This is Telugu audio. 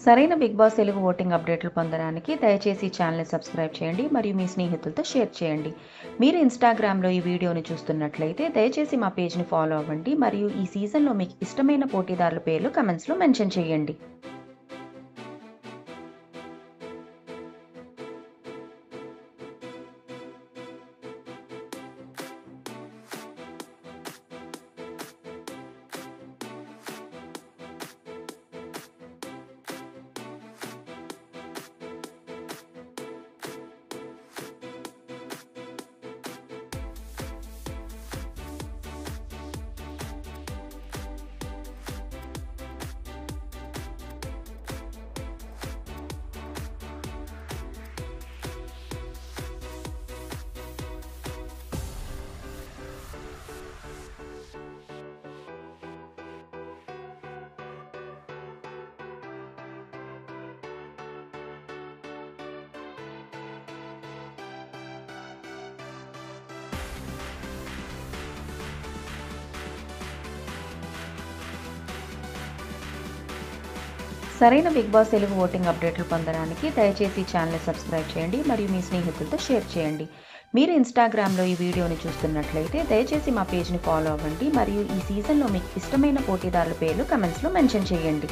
సరైన బిగ్ బాస్ తెలుగు ఓటింగ్ అప్డేట్లు పొందడానికి దయచేసి ఛానల్ని సబ్స్క్రైబ్ చేయండి మరియు మీ స్నేహితులతో షేర్ చేయండి. మీరు ఇన్‌స్టాగ్రామ్‌లో ఈ వీడియోని చూస్తున్నట్లయితే దయచేసి మా పేజ్‌ని ఫాలో అవ్వండి మరియు ఈ సీజన్‌లో మీకు ఇష్టమైన పోటీదారుల పేర్లు కామెంట్స్‌లో మెన్షన్ చేయండి. సరైన బిగ్ బాస్ తెలుగు ఓటింగ్ అప్డేట్లు పొందడానికి దయచేసి ఛానల్ని సబ్స్క్రైబ్ చేయండి మరియు మీ స్నేహితులతో షేర్ చేయండి. మీరు ఇన్‌స్టాగ్రామ్‌లో ఈ వీడియోని చూస్తున్నట్లయితే దయచేసి మా పేజ్‌ని ఫాలో అవ్వండి మరియు ఈ సీజన్‌లో మీకు ఇష్టమైన పోటీదారుల పేర్లు కామెంట్స్‌లో మెన్షన్ చేయండి.